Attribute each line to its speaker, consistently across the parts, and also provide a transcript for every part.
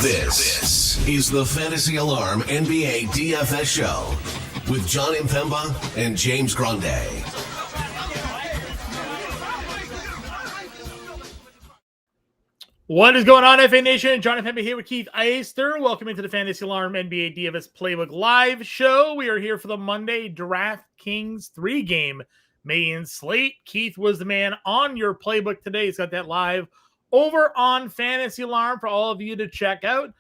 Speaker 1: This is the Fantasy Alarm NBA DFS show with John Impemba and James Grande.
Speaker 2: What is going on, FA Nation? John Impemba here with Keith Eister. Welcome into the Fantasy Alarm NBA DFS Playbook live show. We are here for the Monday DraftKings 3-game main slate. Keith was the man on your playbook today. He's got that live over on Fantasy Alarm for all of you to check out.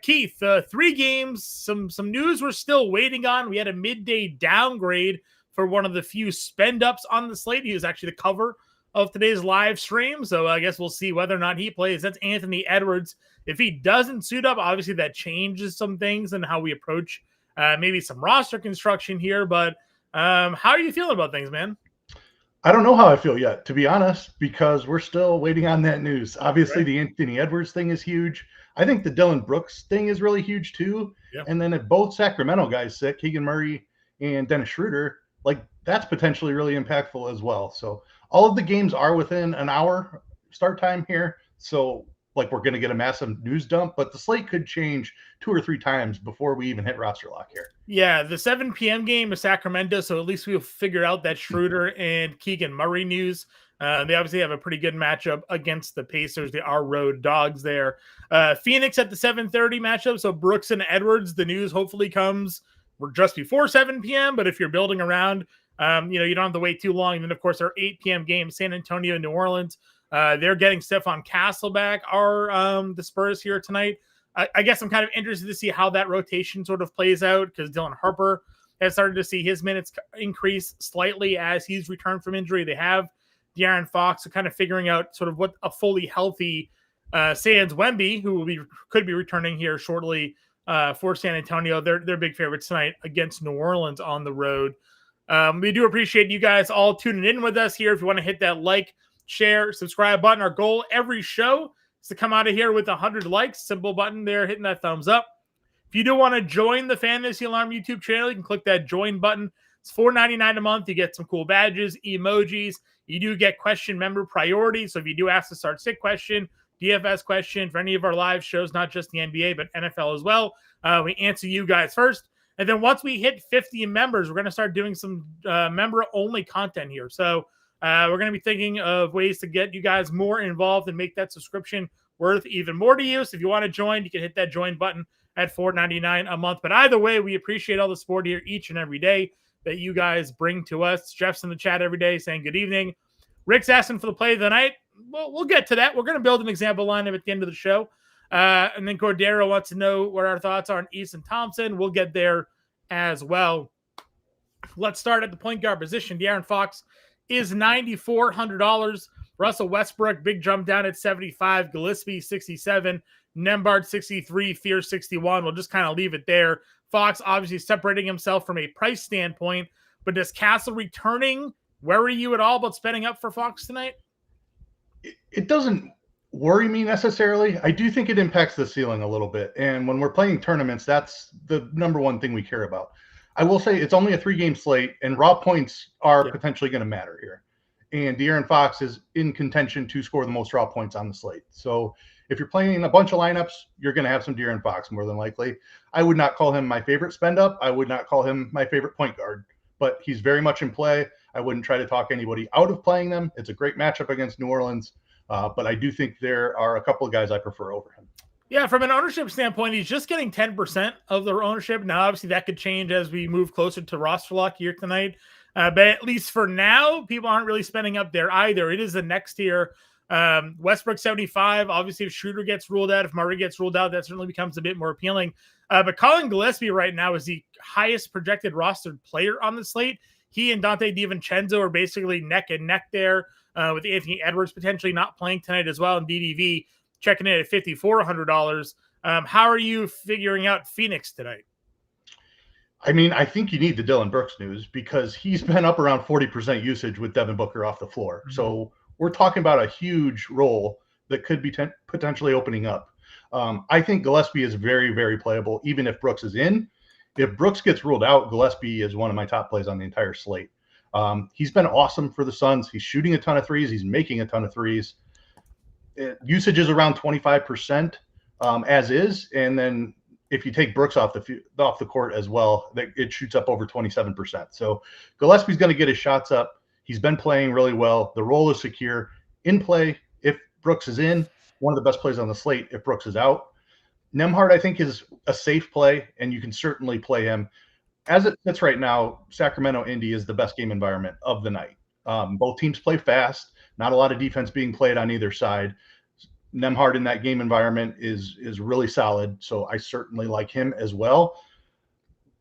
Speaker 2: Keith, 3 games, some news we're still waiting on. We had a midday downgrade for one of the few spend-ups on the slate. He was actually the cover of today's live stream, so I guess we'll see whether or not he plays. That's Anthony Edwards. If he doesn't suit up, obviously that changes some things and how we approach maybe some roster construction here, but how are you feeling about things, man?
Speaker 3: I don't know how I feel yet, to be honest, because we're still waiting on that news. Obviously,
Speaker 2: Right.
Speaker 3: The Anthony Edwards thing is huge. I think the Dillon Brooks thing is really huge too.
Speaker 2: Yep.
Speaker 3: And then if both Sacramento guys sick, Keegan Murray and Dennis Schroeder, like that's potentially really impactful as well. So all of the games are within an hour start time here. So like we're going to get a massive news dump, but the slate could change 2 or 3 times before we even hit roster lock here.
Speaker 2: Yeah, the 7 p.m. game is Sacramento, so at least we'll figure out that Schroeder and Keegan Murray news. They obviously have a pretty good matchup against the Pacers. They are road dogs there. Phoenix at the 7:30 matchup, so Brooks and Edwards. The news hopefully comes just before 7 p.m., but if you're building around, you don't have to wait too long. And then, of course, our 8 p.m. game, San Antonio and New Orleans. They're getting Stephon Castle back, the Spurs here tonight. I guess I'm kind of interested to see how that rotation sort of plays out because Dylan Harper has started to see his minutes increase slightly as he's returned from injury. They have De'Aaron Fox, so kind of figuring out sort of what a fully healthy Sans Wemby, who could be returning here shortly for San Antonio. They're big favorites tonight against New Orleans on the road. We do appreciate you guys all tuning in with us here. If you want to hit that like, share, subscribe button, our goal every show is to come out of here with 100 likes. Simple button there, hitting that thumbs up. If you do want to join the Fantasy Alarm YouTube channel, you can click that join button. It's $4.99 a month. You get some cool badges, emojis. You do get question member priority. So if you do ask a start sit question, DFS question for any of our live shows, not just the NBA, but NFL as well, we answer you guys first. And then once we hit 50 members, we're going to start doing some member-only content here. So we're going to be thinking of ways to get you guys more involved and make that subscription worth even more to you. So if you want to join, you can hit that join button at $4.99 a month. But either way, we appreciate all the support here each and every day that you guys bring to us. Jeff's in the chat every day saying good evening. Rick's asking for the play of the night. Well, we'll get to that. We're going to build an example lineup at the end of the show. And then Cordero wants to know what our thoughts are on Easton Thompson. We'll get there as well. Let's start at the point guard position. De'Aaron Fox is $9,400. Russell Westbrook, big jump down at 75. Gillespie, 67. Nembhard, 63. Fierce, 61. We'll just kind of leave it there. Fox obviously separating himself from a price standpoint, but does Castle returning worry you at all about spending up for Fox tonight?
Speaker 3: It doesn't worry me necessarily. I do think it impacts the ceiling a little bit. And when we're playing tournaments, that's the number one thing we care about. I will say it's only a 3-game slate, and raw points are potentially going to matter here. And De'Aaron Fox is in contention to score the most raw points on the slate. So if you're playing a bunch of lineups, you're going to have some De'Aaron Fox more than likely. I would not call him my favorite spend up. I would not call him my favorite point guard, but he's very much in play. I wouldn't try to talk anybody out of playing them. It's a great matchup against New Orleans, but I do think there are a couple of guys I prefer over him.
Speaker 2: Yeah, from an ownership standpoint, he's just getting 10% of their ownership. Now, obviously, that could change as we move closer to roster lock here tonight. But at least for now, people aren't really spending up there either. It is the next tier. Westbrook, 75. Obviously, if Schroeder gets ruled out, if Murray gets ruled out, that certainly becomes a bit more appealing. But Colin Gillespie right now is the highest projected rostered player on the slate. He and Dante DiVincenzo are basically neck and neck there, with Anthony Edwards potentially not playing tonight as well, and DDV checking in at $5,400. How are you figuring out Phoenix tonight?
Speaker 3: I mean, I think you need the Dillon Brooks news because he's been up around 40% usage with Devin Booker off the floor. Mm-hmm. So we're talking about a huge role that could be potentially opening up. I think Gillespie is very, very playable, even if Brooks is in. If Brooks gets ruled out, Gillespie is one of my top plays on the entire slate. He's been awesome for the Suns. He's shooting a ton of threes. He's making a ton of threes. Usage is around 25%. as is, and then if you take Brooks off the court as well, it shoots up over 27%. So Gillespie's going to get his shots up. He's been playing really well. The role is secure. In play, if Brooks is in, one of the best plays on the slate if Brooks is out. Nembhard, I think, is a safe play, and you can certainly play him. As it sits right now, Sacramento-Indy is the best game environment of the night. Both teams play fast. Not a lot of defense being played on either side. Nembhard in that game environment is really solid, so I certainly like him as well.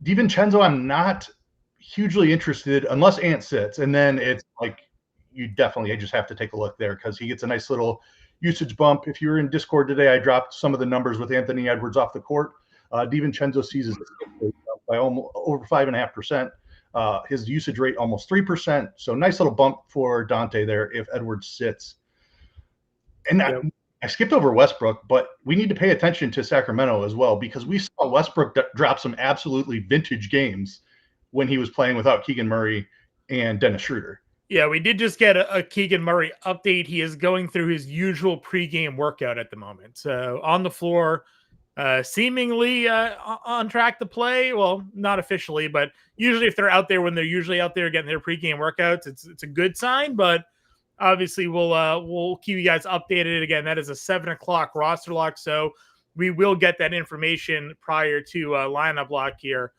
Speaker 3: DiVincenzo, I'm not hugely interested unless Ant sits, and then it's like you definitely just have to take a look there because he gets a nice little usage bump. If you were in Discord today, I dropped some of the numbers with Anthony Edwards off the court. DiVincenzo sees his by almost over 5.5%. His usage rate almost 3%. So nice little bump for Dante there if Edwards sits. And I skipped over Westbrook, but we need to pay attention to Sacramento as well because we saw Westbrook drop some absolutely vintage games when he was playing without Keegan Murray and Dennis Schroeder.
Speaker 2: Yeah, we did just get a Keegan Murray update. He is going through his usual pregame workout at the moment. So on the floor, seemingly on track to play. Well, not officially, but usually if they're out there when they're usually out there getting their pregame workouts, it's a good sign. But obviously, we'll keep you guys updated. Again, that is a 7:00 roster lock, so we will get that information prior to lineup lock here.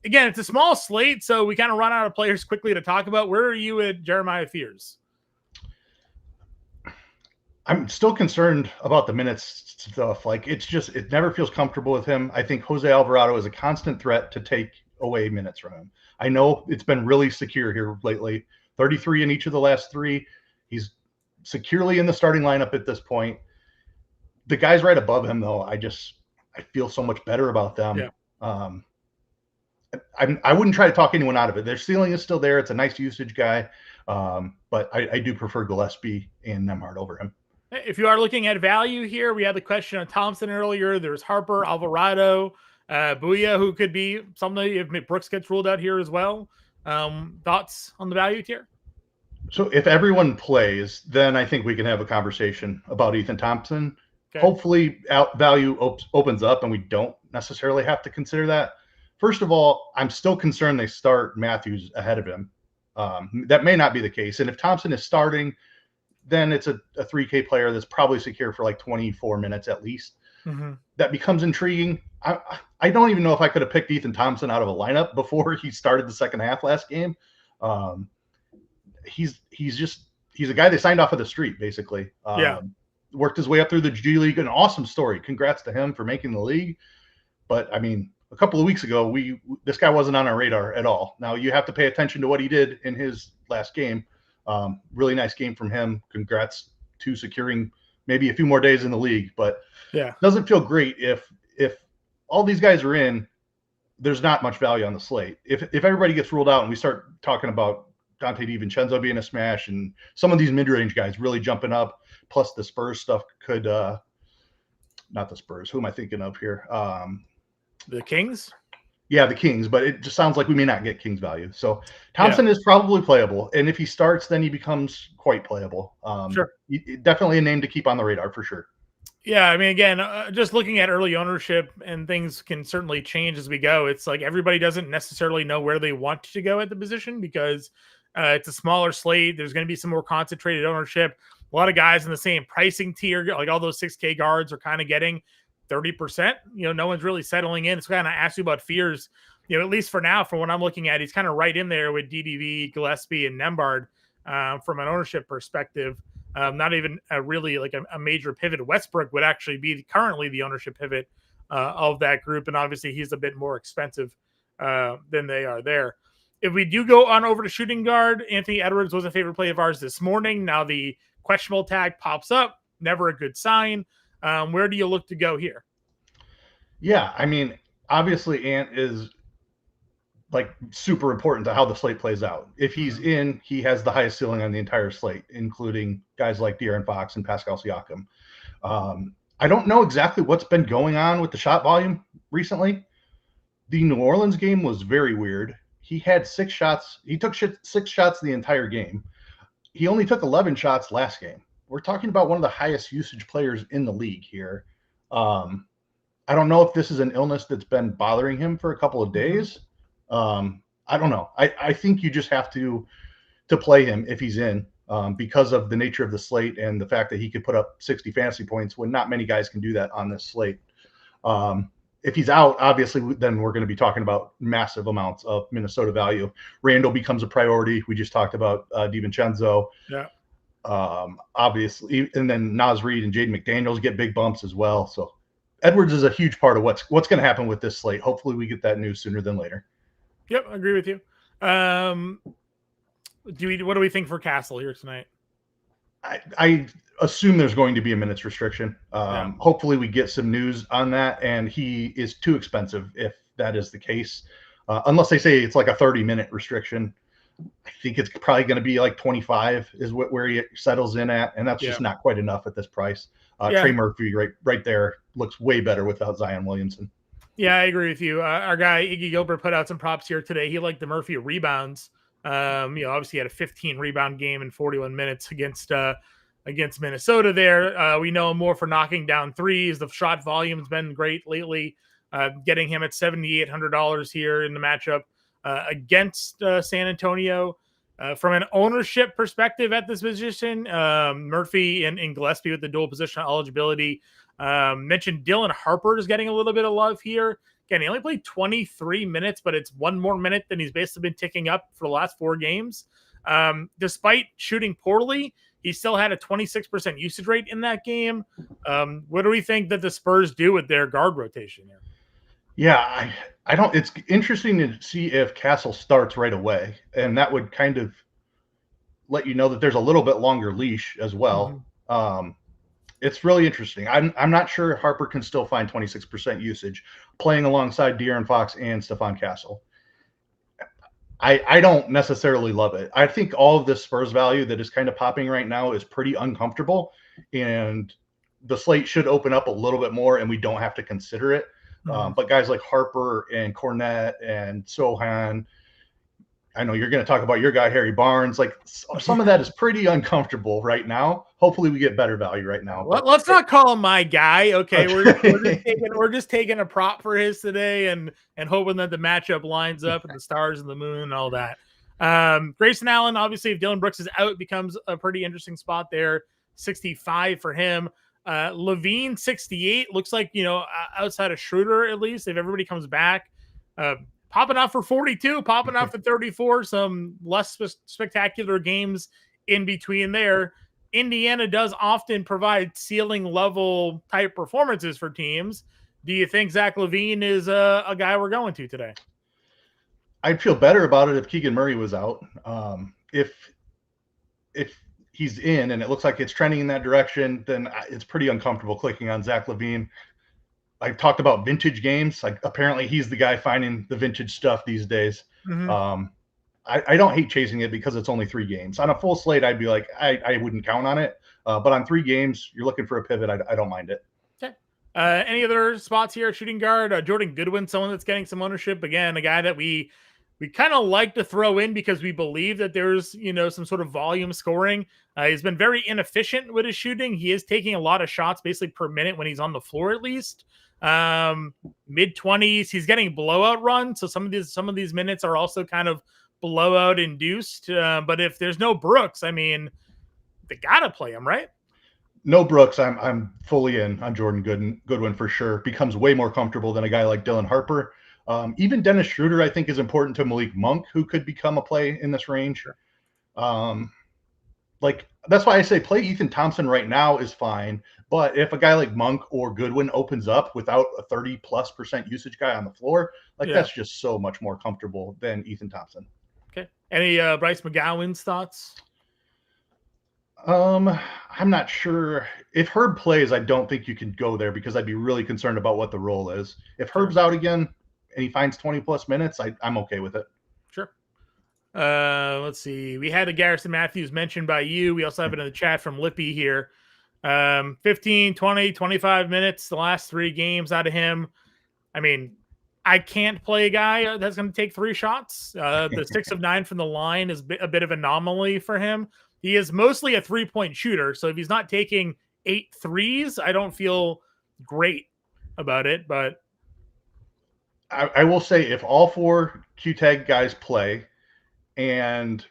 Speaker 2: Again, it's a small slate, so we kind of run out of players quickly to talk about. Where are you at Jeremiah Fears?
Speaker 3: I'm still concerned about the minutes stuff. Like it never feels comfortable with him. I think Jose Alvarado is a constant threat to take away minutes from him. I know it's been really secure here lately. 33 in each of the last 3. He's securely in the starting lineup at this point. The guys right above him, though, I feel so much better about them.
Speaker 2: Yeah.
Speaker 3: I wouldn't try to talk anyone out of it. Their ceiling is still there. It's a nice usage guy, but I do prefer Gillespie and Nembhard over him.
Speaker 2: If you are looking at value here, we had the question on Thompson earlier. There's Harper, Alvarado, Booyah, who could be somebody if Brooks gets ruled out here as well. Thoughts on the value tier?
Speaker 3: So if everyone plays, then I think we can have a conversation about Ethan Thompson.
Speaker 2: Okay.
Speaker 3: Hopefully value opens up and we don't necessarily have to consider that. First of all, I'm still concerned they start Matthews ahead of him. That may not be the case. And if Thompson is starting, then it's a 3K player that's probably secure for like 24 minutes at least.
Speaker 2: Mm-hmm. That
Speaker 3: becomes intriguing. I don't even know if I could have picked Ethan Thompson out of a lineup before he started the second half last game. He's a guy they signed off of the street, basically. Worked his way up through the G League. An awesome story. Congrats to him for making the league. But I mean, a couple of weeks ago, this guy wasn't on our radar at all. Now you have to pay attention to what he did in his last game. Really nice game from him. Congrats to securing maybe a few more days in the league, but doesn't feel great if all these guys are in, there's not much value on the slate. If everybody gets ruled out and we start talking about Dante DiVincenzo being a smash and some of these mid-range guys really jumping up, plus the Spurs stuff could not the Spurs. Who am I thinking of here?
Speaker 2: The Kings?
Speaker 3: Yeah, the Kings, but it just sounds like we may not get Kings value. So Thompson is probably playable, and if he starts, then he becomes quite playable.
Speaker 2: Sure.
Speaker 3: Definitely a name to keep on the radar for sure.
Speaker 2: Yeah, I mean, again, just looking at early ownership, and things can certainly change as we go. It's like everybody doesn't necessarily know where they want to go at the position because it's a smaller slate. There's going to be some more concentrated ownership. A lot of guys in the same pricing tier, like all those 6K guards, are kind of getting 30%. No one's really settling in. So kind of ask you about Fears. At least for now, from what I'm looking at, he's kind of right in there with DDV, Gillespie, and Nembhard from an ownership perspective. Not even really like a major pivot. Westbrook would actually be currently the ownership pivot of that group, and obviously he's a bit more expensive than they are there. If we do go on over to shooting guard, Anthony Edwards was a favorite play of ours this morning. Now the questionable tag pops up. Never a good sign. Where do you look to go here?
Speaker 3: Yeah, I mean, obviously Ant is like super important to how the slate plays out. If he's in, he has the highest ceiling on the entire slate, including guys like De'Aaron Fox and Pascal Siakam. I don't know exactly what's been going on with the shot volume recently. The New Orleans game was very weird. He had 6 shots. He took 6 shots the entire game. He only took 11 shots last game. We're talking about one of the highest usage players in the league here. I don't know if this is an illness that's been bothering him for a couple of days. I don't know. I think you just have to play him if he's in, because of the nature of the slate and the fact that he could put up 60 fantasy points when not many guys can do that on this slate. If he's out, obviously, then we're going to be talking about massive amounts of Minnesota value. Randall becomes a priority. We just talked about DiVincenzo.
Speaker 2: Yeah.
Speaker 3: Obviously, and then Naz Reid and Jaden McDaniels get big bumps as well. So Edwards is a huge part of what's going to happen with this slate. Hopefully we get that news sooner than later.
Speaker 2: Yep, I agree with you. What do we think for Castle here tonight?
Speaker 3: I assume there's going to be a minutes restriction. Hopefully we get some news on that, and he is too expensive if that is the case. Unless they say it's like a 30-minute restriction. I think it's probably going to be like 25 is where he settles in at, and that's just not quite enough at this price. Trey Murphy right there looks way better without Zion Williamson.
Speaker 2: Yeah, I agree with you. Our guy Iggy Gilbert put out some props here today. He liked the Murphy rebounds. Obviously he had a 15 rebound game in 41 minutes against Minnesota there. We know him more for knocking down threes. The shot volume's been great lately. Getting him at $7,800 here in the matchup against San Antonio. From an ownership perspective at this position, Murphy and Gillespie with the dual position eligibility. Mentioned Dylan Harper is getting a little bit of love here. Again, he only played 23 minutes, but it's one more minute than he's basically been ticking up for the last 4 games. Despite shooting poorly, he still had a 26% usage rate in that game. What do we think that the Spurs do with their guard rotation here?
Speaker 3: Yeah, I don't. It's interesting to see if Castle starts right away, and that would kind of let you know that there's a little bit longer leash as well. It's really interesting. I'm not sure Harper can still find 26% usage playing alongside De'Aaron Fox and Stephon Castle. I don't necessarily love it. I think all of this Spurs value that is kind of popping right now is pretty uncomfortable, and the slate should open up a little bit more, and we don't have to consider it. But guys like Harper and Cornette and Sohan, I know you're going to talk about your guy, Harry Barnes. Like some of that is pretty uncomfortable right now. Hopefully we get better value right now.
Speaker 2: Let's not call him my guy. Okay. We're just taking a prop for his today and hoping that the matchup lines up and the stars and the moon and all that. Grayson Allen, obviously, if Dylan Brooks is out, becomes a pretty interesting spot there. 65 for him. Levine 68 looks like, outside of Schroeder, at least if everybody comes back, popping off for 42, popping off for 34, some less spectacular games in between there. Indiana does often provide ceiling level type performances for teams. Do you think Zach LaVine is a guy we're going to today?
Speaker 3: I'd feel better about it if Keegan Murray was out. If he's in and it looks like it's trending in that direction, then it's pretty uncomfortable clicking on Zach LaVine. I talked about vintage games. Like apparently he's the guy finding the vintage stuff these days. I don't hate chasing it because it's only 3 games. On a full slate, I'd be like, I wouldn't count on it. But on 3 games, you're looking for a pivot. I don't mind it. Okay.
Speaker 2: Any other spots here? Shooting guard, Jordan Goodwin, someone that's getting some ownership. Again, a guy that we kind of like to throw in because we believe that there's, some sort of volume scoring. He's been very inefficient with his shooting. He is taking a lot of shots basically per minute when he's on the floor, at least. Mid-20s. He's getting blowout runs. So some of these minutes are also kind of blowout induced. But if there's no Brooks, I mean, they got to play him, right?
Speaker 3: No Brooks, I'm fully in on Jordan Goodwin for sure. Becomes way more comfortable than a guy like Dylan Harper. Even Dennis Schroeder, I think, is important to Malik Monk, who could become a play in this range. That's why I say play Ethan Thompson right now is fine. But if a guy like Monk or Goodwin opens up without a 30+% usage guy on the floor, that's just so much more comfortable than Ethan Thompson.
Speaker 2: Okay. Any Bryce McGowan's thoughts?
Speaker 3: I'm not sure. If Herb plays, I don't think you can go there because I'd be really concerned about what the role is. If Herb's out again and he finds 20+ minutes, I'm okay with it.
Speaker 2: Sure. Let's see. We had a Garrison Matthews mentioned by you. We also have it in the chat from Lippy here. 15, 20, 25 minutes, the last 3 games out of him. I mean, I can't play a guy that's going to take 3 shots. The 6 of 9 from the line is a bit of an anomaly for him. He is mostly a 3-point shooter. So if he's not taking 8 threes, I don't feel great about it, but
Speaker 3: I will say if all 4 Q-tag guys play and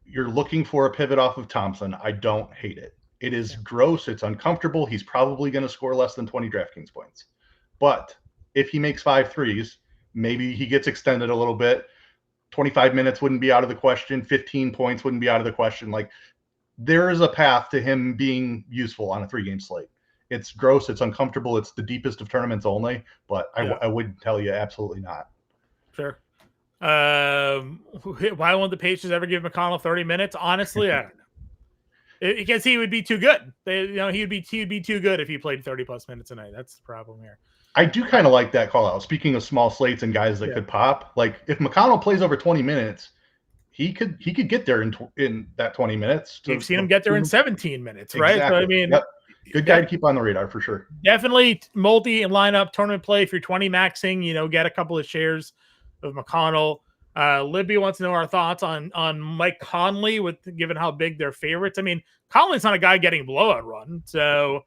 Speaker 3: you're looking for a pivot off of Thompson, I don't hate it. It is gross. It's uncomfortable. He's probably going to score less than 20 DraftKings points. But if he makes 5 threes, maybe he gets extended a little bit. 25 minutes wouldn't be out of the question. 15 points wouldn't be out of the question. Like, there is a path to him being useful on a 3-game slate. It's gross. It's uncomfortable. It's the deepest of tournaments only, but I wouldn't tell you absolutely not.
Speaker 2: Sure. Why won't the Pacers ever give McConnell 30 minutes? Honestly, I don't know. Because he would be too good. He'd be too good if he played 30 plus minutes a night. That's the problem here.
Speaker 3: I do kind of like that call out. Speaking of small slates and guys that could pop, like if McConnell plays over 20 minutes, he could get there in that 20 minutes.
Speaker 2: You've seen him get there in 17 minutes, right?
Speaker 3: Exactly.
Speaker 2: So, I mean,
Speaker 3: good guy to keep on the radar for sure.
Speaker 2: Definitely multi and lineup tournament play. If you're 20 maxing, get a couple of shares of McConnell. Libby wants to know our thoughts on Mike Conley, given how big they're favorites. I mean, Conley's not a guy getting blowout run, so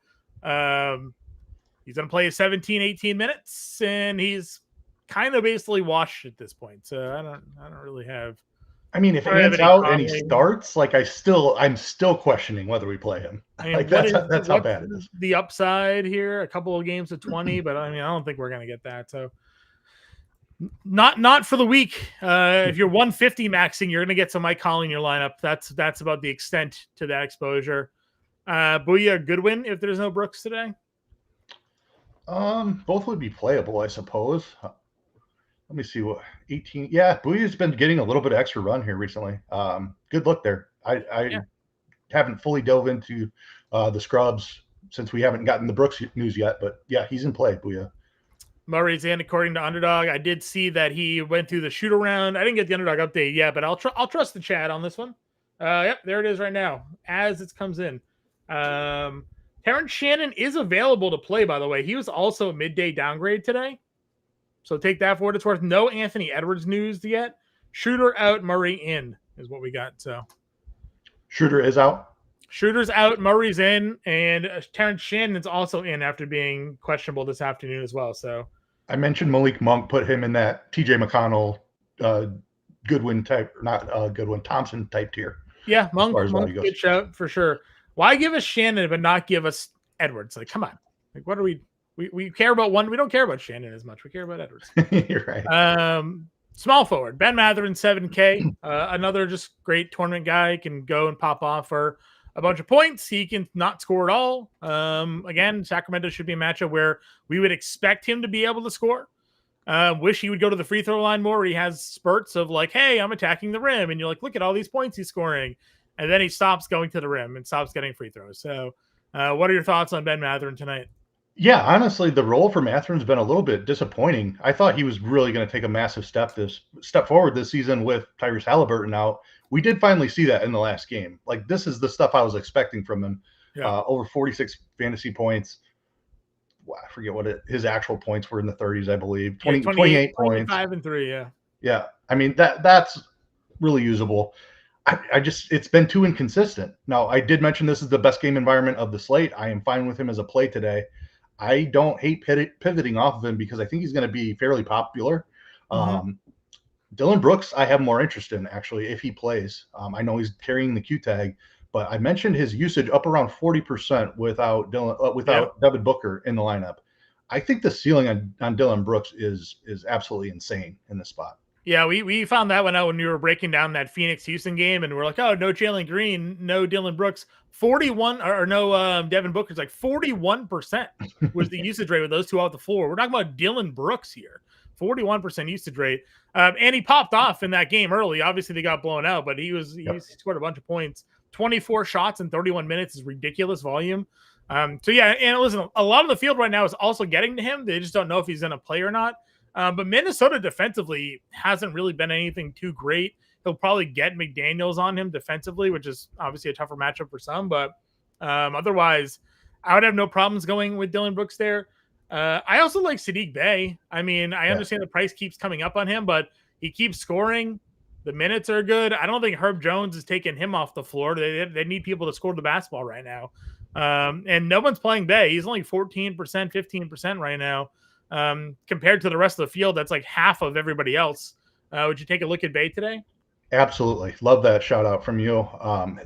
Speaker 2: he's going to play 17, 18 minutes, and he's kind of basically washed at this point. So I don't really have.
Speaker 3: I mean, if Ant's out and he starts, like I'm still questioning whether we play him. I mean, like that's how bad it is.
Speaker 2: The upside here, a couple of games of 20, but I mean, I don't think we're going to get that. So not for the week. If you're 150 maxing, you're going to get some Mike Conley in your lineup. That's about the extent to that exposure. Booyah, Goodwin if there's no Brooks today.
Speaker 3: Both would be playable, I suppose. Let me see what 18. Yeah, Booyah's been getting a little bit of extra run here recently. Good look there. I haven't fully dove into the scrubs since we haven't gotten the Brooks news yet, but yeah, he's in play. Booyah.
Speaker 2: Murray's in according to Underdog. I did see that he went through the shoot around. I didn't get the Underdog update yet, but I'll trust the chat on this one. Yep, there it is right now as it comes in. Terrence Shannon is available to play, by the way. He was also a midday downgrade today. So take that for what it's worth. No Anthony Edwards news yet. Shooter out, Murray in is what we got. So
Speaker 3: Shooter is out.
Speaker 2: Shooter's out, Murray's in, and Terrence Shannon's also in after being questionable this afternoon as well. So
Speaker 3: I mentioned Malik Monk, put him in that TJ McConnell, Goodwin type, not Goodwin, Thompson type tier.
Speaker 2: Yeah, Monk's good shout for sure. Why give us Shannon but not give us Edwards? Like, come on. Like, what are we care about one? We don't care about Shannon as much. We care about Edwards.
Speaker 3: You're right.
Speaker 2: Small forward, Ben Mathurin, 7K. Another just great tournament guy. Can go and pop off for a bunch of points. He can not score at all. Again, Sacramento should be a matchup where we would expect him to be able to score. Wish he would go to the free throw line more. He has spurts of like, hey, I'm attacking the rim. And you're like, look at all these points he's scoring. And then he stops going to the rim and stops getting free throws. So what are your thoughts on Ben Mathurin tonight?
Speaker 3: Yeah, honestly, the role for Mathurin's been a little bit disappointing. I thought he was really going to take a massive step forward this season with Tyrese Halliburton out. We did finally see that in the last game. Like, this is the stuff I was expecting from him. Yeah. Over 46 fantasy points. Well, I forget what his actual points were in the 30s, I believe. 28 points.
Speaker 2: 5 and 3, yeah.
Speaker 3: Yeah, I mean, that's really usable. It's been too inconsistent. Now, I did mention this is the best game environment of the slate. I am fine with him as a play today. I don't hate pivoting off of him because I think he's going to be fairly popular. Dylan Brooks, I have more interest in, actually, if he plays. I know he's carrying the Q tag, but I mentioned his usage up around 40% without Devin Booker in the lineup. I think the ceiling on Dylan Brooks is absolutely insane in this spot.
Speaker 2: Yeah, we found that one out when we were breaking down that Phoenix-Houston game, and we're like, oh, no Jalen Green, no Dylan Brooks. 41 or no Devin Booker's like 41% was the usage rate with those two off the floor. We're talking about Dylan Brooks here, 41% usage rate, and he popped off in that game early. Obviously, they got blown out, but he scored a bunch of points. 24 shots in 31 minutes is ridiculous volume. So yeah, and listen, a lot of the field right now is also getting to him. They just don't know if he's going to play or not. But Minnesota defensively hasn't really been anything too great. He'll probably get McDaniels on him defensively, which is obviously a tougher matchup for some. But otherwise, I would have no problems going with Dylan Brooks there. I also like Sadiq Bey. I mean, I understand the price keeps coming up on him, but he keeps scoring. The minutes are good. I don't think Herb Jones is taking him off the floor. They need people to score the basketball right now. And no one's playing Bay. He's only 14%, 15% right now. Compared to the rest of the field, that's like half of everybody else. Would you take a look at Bay today?
Speaker 3: Absolutely. Love that shout out from you.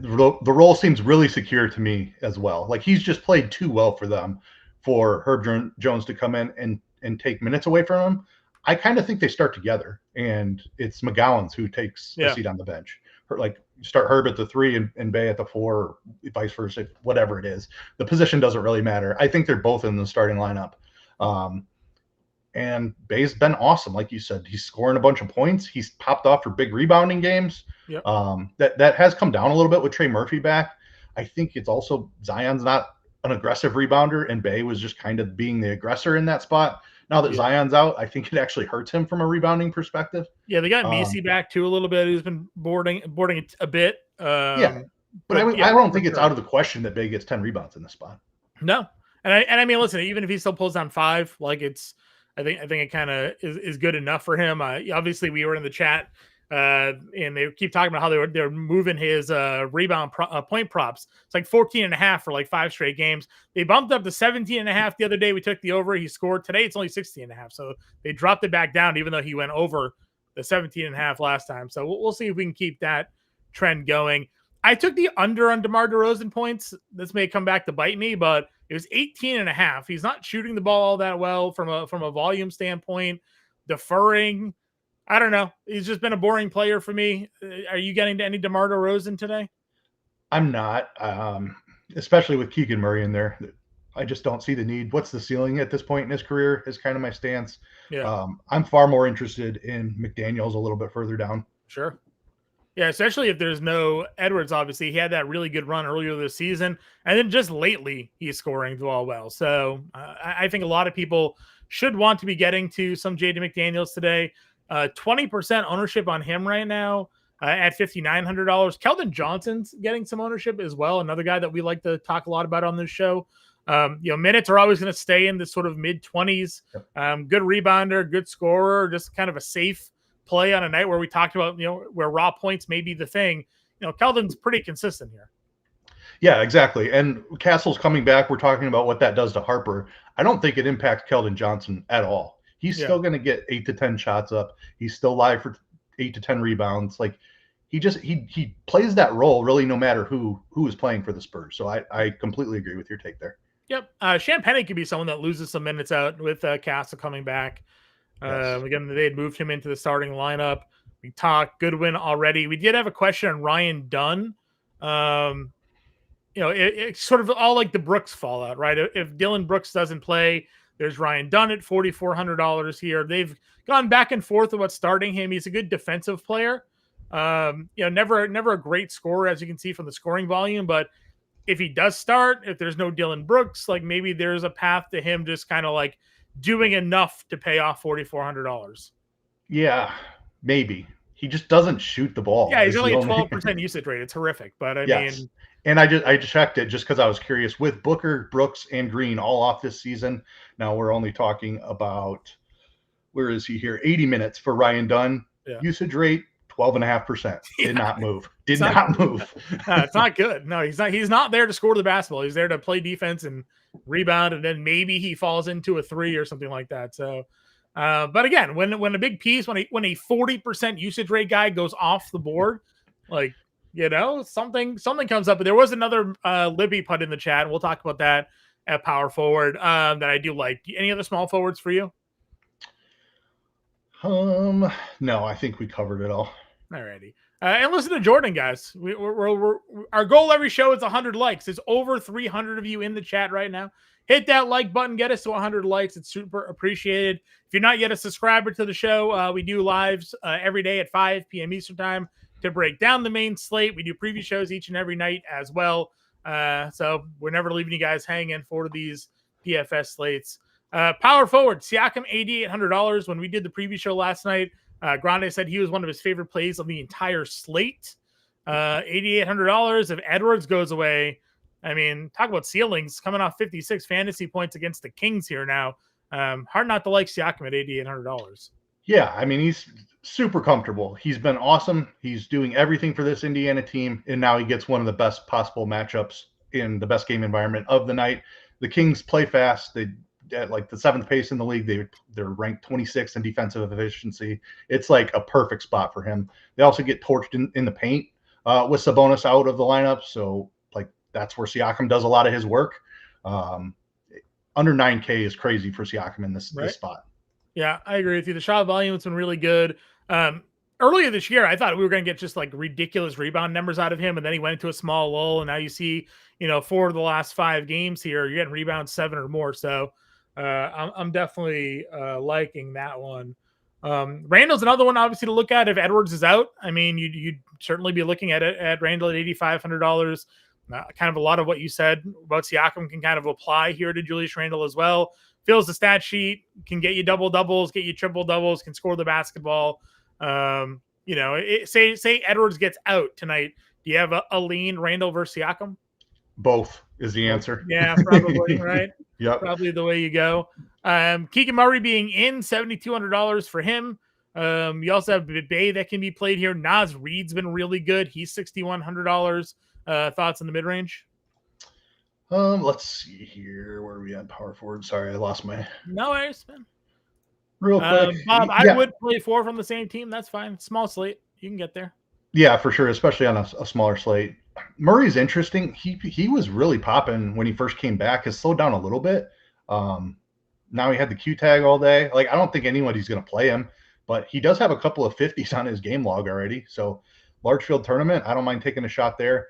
Speaker 3: The role seems really secure to me as well. Like he's just played too well for them for Herb Jones to come in and take minutes away from him. I kind of think they start together, and it's McGowan's who takes a seat on the bench. Like start Herb at the 3 and Bay at the 4, or vice versa, whatever it is. The position doesn't really matter. I think they're both in the starting lineup. And Bay's been awesome. Like you said, he's scoring a bunch of points. He's popped off for big rebounding games.
Speaker 2: Yep.
Speaker 3: That has come down a little bit with Trey Murphy back. I think it's also Zion's not an aggressive rebounder, and Bay was just kind of being the aggressor in that spot. Now that Zion's out, I think it actually hurts him from a rebounding perspective.
Speaker 2: Yeah, they got Messi back too a little bit. He's been boarding a bit.
Speaker 3: But I don't think it's out of the question that Bay gets 10 rebounds in this spot. No.
Speaker 2: And I mean, listen, even if he still pulls down 5, like I think it kind of is good enough for him. Obviously, we were in the chat, and they keep talking about how they're moving his rebound point props. It's like 14.5 for like 5 straight games. They bumped up to 17.5 the other day. We took the over. He scored today. It's only 16.5. So they dropped it back down, even though he went over the 17.5 last time. So we'll see if we can keep that trend going. I took the under on DeMar DeRozan points. This may come back to bite me, but it was 18.5. He's not shooting the ball all that well from a volume standpoint, deferring. I don't know. He's just been a boring player for me. Are you getting to any DeMar DeRozan today?
Speaker 3: I'm not, especially with Keegan Murray in there. I just don't see the need. What's the ceiling at this point in his career is kind of my stance.
Speaker 2: Yeah.
Speaker 3: I'm far more interested in McDaniels a little bit further down.
Speaker 2: Sure. Yeah, especially if there's no Edwards, obviously. He had that really good run earlier this season. And then just lately, he's scoring well. So I think a lot of people should want to be getting to some Jaden McDaniels today. 20% ownership on him right now at $5,900. Keldon Johnson's getting some ownership as well. Another guy that we like to talk a lot about on this show. Minutes are always going to stay in this sort of mid-20s. Good rebounder, good scorer, just kind of a safe play on a night where we talked about, where raw points may be the thing. Keldon's pretty consistent here.
Speaker 3: Yeah, exactly. And Castle's coming back. We're talking about what that does to Harper. I don't think it impacts Keldon Johnson at all. He's still going to get 8 to 10 shots up. He's still live for 8 to 10 rebounds. Like he plays that role really no matter who is playing for the Spurs. So I completely agree with your take there.
Speaker 2: Yep. Champagny could be someone that loses some minutes out with Castle coming back. Yes. Again, they had moved him into the starting lineup. We talked Goodwin already. We did have a question on Ryan Dunn. It's sort of all like the Brooks fallout, right? If Dylan Brooks doesn't play, there's Ryan Dunn at $4,400 here. They've gone back and forth about starting him. He's a good defensive player. Never a great scorer, as you can see from the scoring volume. But if he does start, if there's no Dylan Brooks, like maybe there's a path to him just kind of like doing enough to pay off $4,400.
Speaker 3: Yeah, maybe. He just doesn't shoot the ball.
Speaker 2: Yeah, he's only a 12% usage rate. It's horrific. But I mean,
Speaker 3: and I checked it just because I was curious. With Booker, Brooks, and Green all off this season, now we're only talking about, where is he here? 80 minutes for Ryan Dunn. Yeah. Usage rate 12.5%. Did not move. Did not move.
Speaker 2: It's not good. No, he's not there to score the basketball. He's there to play defense and rebound, and then maybe he falls into a 3 or something like that. So, but again, when a big piece, when a 40% usage rate guy goes off the board, like, something comes up. But there was another Libby put in the chat, and we'll talk about that at power forward that I do like. Any other small forwards for you?
Speaker 3: No, I think we covered it all.
Speaker 2: Alrighty. And listen to Jordan, guys. Our goal every show is 100 likes. There's over 300 of you in the chat right now. Hit that like button. Get us to 100 likes. It's super appreciated. If you're not yet a subscriber to the show, we do lives every day at 5 p.m. Eastern time to break down the main slate. We do preview shows each and every night as well. So we're never leaving you guys hanging for these PFS slates. Power forward, Siakam, $8,800. When we did the preview show last night, Grande said he was one of his favorite plays of the entire slate. $8,800. If Edwards goes away, I mean, talk about ceilings, coming off 56 fantasy points against the Kings here now. Hard not to like Siakam at $8,800.
Speaker 3: Yeah, I mean, he's super comfortable. He's been awesome. He's doing everything for this Indiana team, and now he gets one of the best possible matchups in the best game environment of the night. The Kings play fast. They at like the 7th pace in the league. They're ranked 26th in defensive efficiency. It's like a perfect spot for him. They also get torched in the paint with Sabonis out of the lineup. So like that's where Siakam does a lot of his work. Under 9K is crazy for Siakam in this spot.
Speaker 2: Yeah, I agree with you. The shot volume has been really good. Earlier this year, I thought we were going to get just like ridiculous rebound numbers out of him, and then he went into a small lull, and now you see, 4 of the last 5 games here, you're getting rebounds 7 or more. So I'm definitely liking that one. Randall's another one, obviously, to look at if Edwards is out. I mean, you'd certainly be looking at Randall at $8,500. Kind of a lot of what you said about Siakam can kind of apply here to Julius Randle as well. Fills the stat sheet, can get you double doubles, get you triple doubles, can score the basketball. Say Edwards gets out tonight. Do you have a lean Randle versus Siakam?
Speaker 3: Both is the answer.
Speaker 2: Yeah, probably right.
Speaker 3: Yep,
Speaker 2: probably the way you go. Keegan Murray being in $7,200 for him. You also have Bay that can be played here. Naz Reid's been really good. He's $6,100. Thoughts in the mid range?
Speaker 3: Let's see here. Where are we at? Power forward. Sorry, I lost my.
Speaker 2: No worries, man.
Speaker 3: Real quick,
Speaker 2: Bob, I would play 4 from the same team. That's fine. Small slate. You can get there.
Speaker 3: Yeah, for sure, especially on a smaller slate. Murray's interesting. He was really popping when he first came back. Has slowed down a little bit. Now he had the Q tag all day. Like, I don't think anybody's going to play him, but he does have a couple of 50s on his game log already. So large field tournament, I don't mind taking a shot there.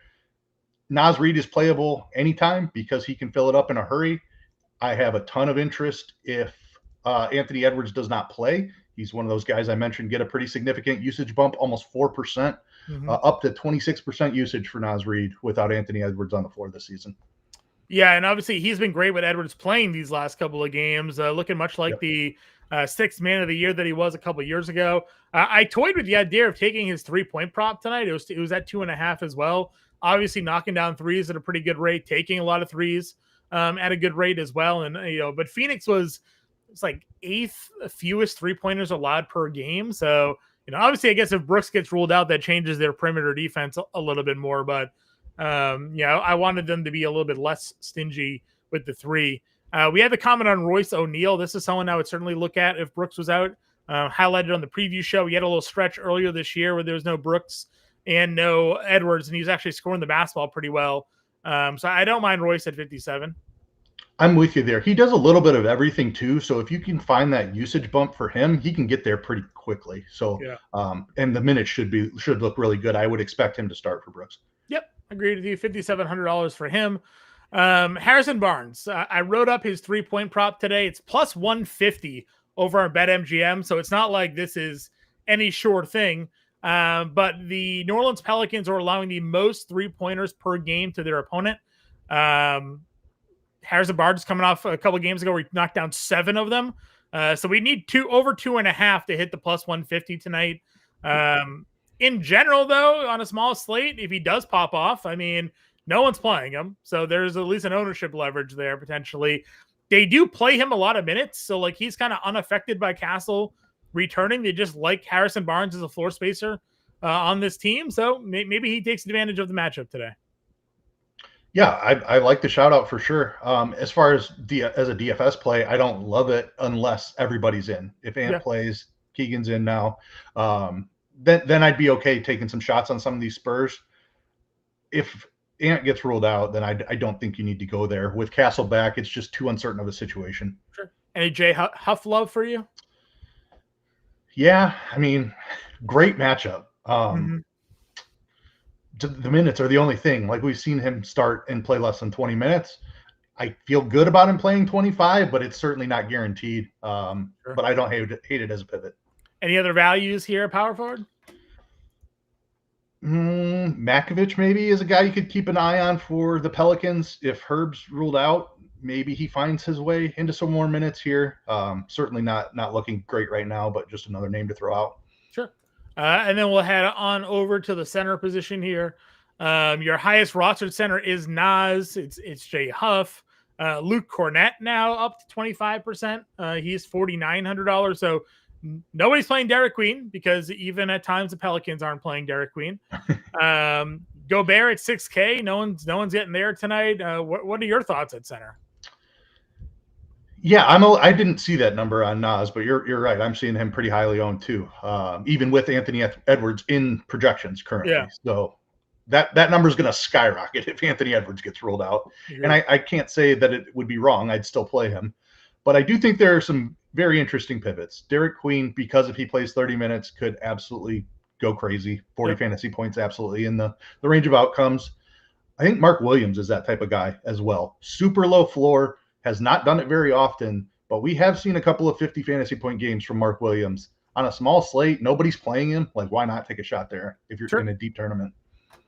Speaker 3: Naz Reid is playable anytime because he can fill it up in a hurry. I have a ton of interest if Anthony Edwards does not play. He's one of those guys I mentioned get a pretty significant usage bump, almost 4%, up to 26% usage for Naz Reid without Anthony Edwards on the floor this season.
Speaker 2: Yeah, and obviously he's been great with Edwards playing these last couple of games, looking much like the 6th man of the year that he was a couple of years ago. I toyed with the idea of taking his 3-point prop tonight. It was at 2.5 as well. Obviously knocking down threes at a pretty good rate, taking a lot of threes at a good rate as well. And, but Phoenix it's like 8th fewest 3-pointers allowed per game. So, obviously I guess if Brooks gets ruled out, that changes their perimeter defense a little bit more, but I wanted them to be a little bit less stingy with the 3. We had the comment on Royce O'Neal. This is someone I would certainly look at if Brooks was out. Highlighted on the preview show. We had a little stretch earlier this year where there was no Brooks and no Edwards, and he was actually scoring the basketball pretty well. So I don't mind Royce at 57.
Speaker 3: I'm with you there. He does a little bit of everything too. So if you can find that usage bump for him, he can get there pretty quickly. So, and the minutes should look really good. I would expect him to start for Brooks.
Speaker 2: Yep. Agreed with you. $5,700 for him. Harrison Barnes. I wrote up his 3-point prop today. It's plus 150 over on BetMGM. So it's not like this is any sure thing. But the New Orleans Pelicans are allowing the most 3-pointers per game to their opponent. Harrison Barnes coming off a couple of games ago where he knocked down 7 of them. So we need over 2.5 to hit the plus 150 tonight. In general, though, on a small slate, if he does pop off, I mean, no one's playing him. So there's at least an ownership leverage there potentially. They do play him a lot of minutes. So like he's kind of unaffected by Castle returning. They just like Harrison Barnes as a floor spacer on this team. So maybe he takes advantage of the matchup today.
Speaker 3: Yeah, I like the shout out for sure. As far as a DFS play, I don't love it unless everybody's in. If Ant plays, Keegan's in now. Then I'd be okay taking some shots on some of these Spurs. If Ant gets ruled out, then I don't think you need to go there. With Castle back, it's just too uncertain of a situation.
Speaker 2: Sure. Any Jay Huff love for you?
Speaker 3: Yeah, I mean, great matchup. The minutes are the only thing. Like we've seen him start and play less than 20 minutes. I feel good about him playing 25, but it's certainly not guaranteed. But I don't hate it as a pivot.
Speaker 2: Any other values here at power forward?
Speaker 3: Makovich maybe is a guy you could keep an eye on for the Pelicans. If Herb's ruled out, maybe he finds his way into some more minutes here. Certainly not looking great right now, but just another name to throw out.
Speaker 2: Sure. And then we'll head on over to the center position here. Your highest rostered center is Nas. It's Jay Huff. Luke Cornett now up to 25%. He's $4,900. So nobody's playing Derek Queen because even at times the Pelicans aren't playing Derek Queen. Gobert at 6K. No one's getting there tonight. What are your thoughts at center?
Speaker 3: Yeah, I didn't see that number on Nas, but you're right. I'm seeing him pretty highly owned too, even with Anthony Edwards in projections currently.
Speaker 2: Yeah.
Speaker 3: So that number is going to skyrocket if Anthony Edwards gets rolled out.
Speaker 2: Agreed.
Speaker 3: And I can't say that it would be wrong. I'd still play him. But I do think there are some very interesting pivots. Derek Queen, because if he plays 30 minutes, could absolutely go crazy. 40 fantasy points, absolutely in the range of outcomes. I think Mark Williams is that type of guy as well. Super low floor, has not done it very often, but we have seen a couple of 50 fantasy point games from Mark Williams on a small slate. Nobody's playing him. Like, why not take a shot there if you're in a deep tournament?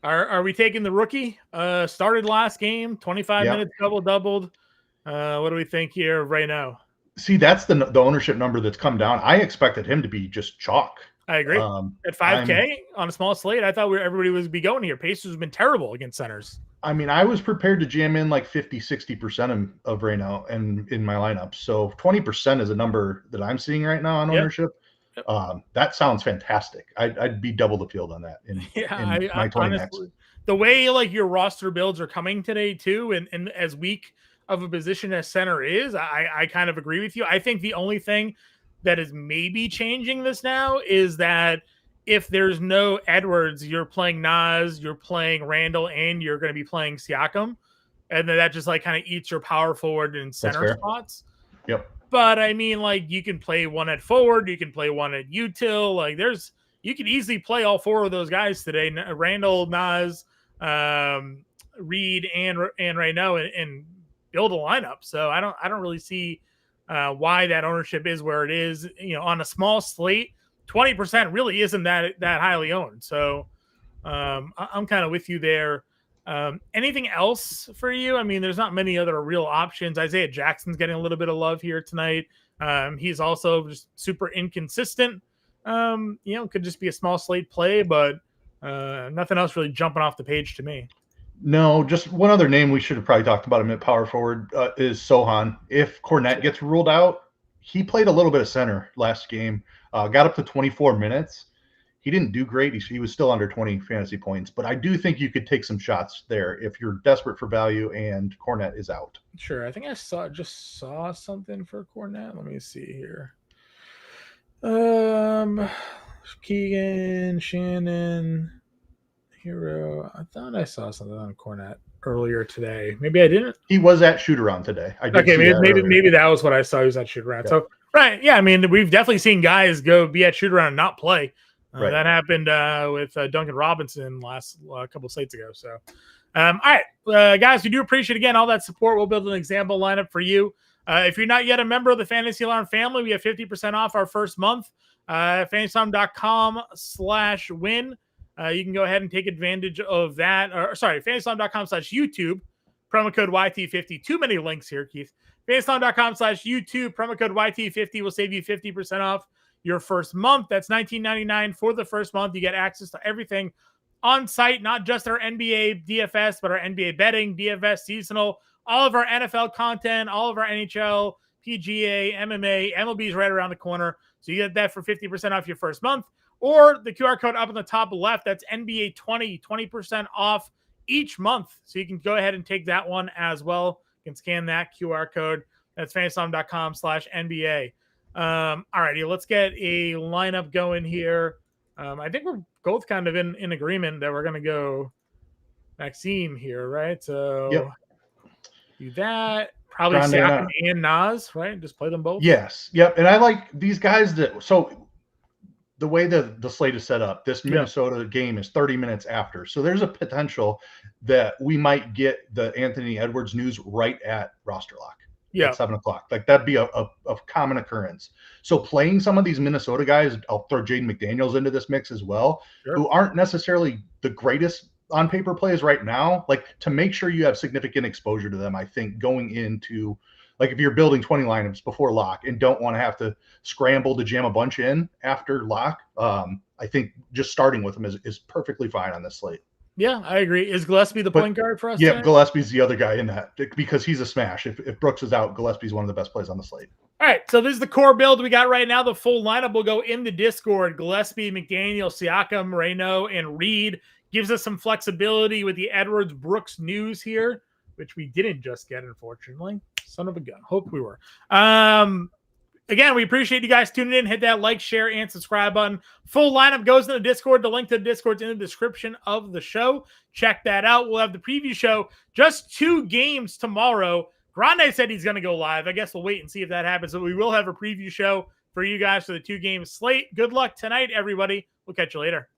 Speaker 2: Are we taking the rookie? Started last game, 25 minutes, doubled. What do we think here right now?
Speaker 3: See, that's the ownership number that's come down. I expected him to be just chalk.
Speaker 2: I agree. At 5K on a small slate, I thought everybody would be going here. Pacers have been terrible against centers.
Speaker 3: I mean, I was prepared to jam in like 50, 60% of Reno and in my lineup. So 20% is a number that I'm seeing right now on ownership. That sounds fantastic. I'd be double the field on that in my 20 honestly,
Speaker 2: the way like your roster builds are coming today too, and as weak of a position as center is, I kind of agree with you. I think the only thing that is maybe changing this now is that if there's no Edwards, you're playing Nas, you're playing Randall, and you're going to be playing Siakam. And then that just like kind of eats your power forward and center spots.
Speaker 3: Yep.
Speaker 2: But I mean, like, you can play one at forward, you can play one at util. Like, you can easily play all four of those guys today. Randall, Nas, Reed, and right now, and build a lineup. So I don't really see why that ownership is where it is. On a small slate, 20% really isn't that highly owned. So I'm kind of with you there. Anything else for you? I mean, there's not many other real options. Isaiah Jackson's getting a little bit of love here tonight. He's also just super inconsistent. Could just be a small slate play, but nothing else really jumping off the page to me.
Speaker 3: No, just one other name we should have probably talked about him at power forward is Sohan. If Cornette gets ruled out, he played a little bit of center last game, got up to 24 minutes. He didn't do great. He was still under 20 fantasy points, but I do think you could take some shots there if you're desperate for value and Cornette is out.
Speaker 2: Sure. I think I saw something for Cornette. Let me see here. Keegan, Shannon, Hero. I thought I saw something on Cornette earlier today. Maybe I didn't.
Speaker 3: He was at shoot around today.
Speaker 2: Maybe that was what I saw. He was at shoot around. Yeah. So right, yeah. I mean, we've definitely seen guys be at shoot around and not play. Right. That happened with Duncan Robinson last couple slates ago. So, all right, guys, we do appreciate again all that support. We'll build an example lineup for you. If you're not yet a member of the Fantasy Alarm family, we have 50% off our first month. FantasyAlarm.com/win. You can go ahead and take advantage of that. FantasyAlarm.com/YouTube. Promo code YT50. Too many links here, Keith. FantasyAlarm.com/YouTube. Promo code YT50 will save you 50% off your first month. That's $19.99 for the first month. You get access to everything on site, not just our NBA DFS, but our NBA betting, DFS seasonal, all of our NFL content, all of our NHL, PGA, MMA, MLB is right around the corner. So you get that for 50% off your first month. Or the QR code up on the top left, that's NBA 20% off each month. So you can go ahead and take that one as well. You can scan that QR code. That's FantasyAlarm.com/NBA. All righty, let's get a lineup going here. I think we're both kind of in agreement that we're going to go Maxime here, right? So do that. Probably Siakam and Nas, right? Just play them both.
Speaker 3: Yes. Yep. And I like these guys so the way the slate is set up, this Minnesota game is 30 minutes after. So there's a potential that we might get the Anthony Edwards news right at roster lock. At 7:00. Like, that'd be a common occurrence. So playing some of these Minnesota guys, I'll throw Jaden McDaniels into this mix as well, who aren't necessarily the greatest on paper plays right now. Like, to make sure you have significant exposure to them, I think going into, like, if you're building 20 lineups before lock and don't want to have to scramble to jam a bunch in after lock, I think just starting with them is perfectly fine on this slate.
Speaker 2: Yeah, I agree. Is Gillespie the point guard for us?
Speaker 3: Yeah, Gillespie's the other guy in that because he's a smash. If Brooks is out, Gillespie's one of the best plays on the slate.
Speaker 2: All right, so this is the core build we got right now. The full lineup will go in the Discord. Gillespie, McDaniel, Siakam, Reno, and Reed. gives us some flexibility with the Edwards Brooks news here, which we didn't just get, unfortunately. Son of a gun. Hope we were. Again, we appreciate you guys tuning in. Hit that like, share, and subscribe button. Full lineup goes in the Discord. The link to the Discord's in the description of the show. Check that out. We'll have the preview show. Just 2 games tomorrow. Grande said he's going to go live. I guess we'll wait and see if that happens. But we will have a preview show for you guys for the 2-game slate. Good luck tonight, everybody. We'll catch you later.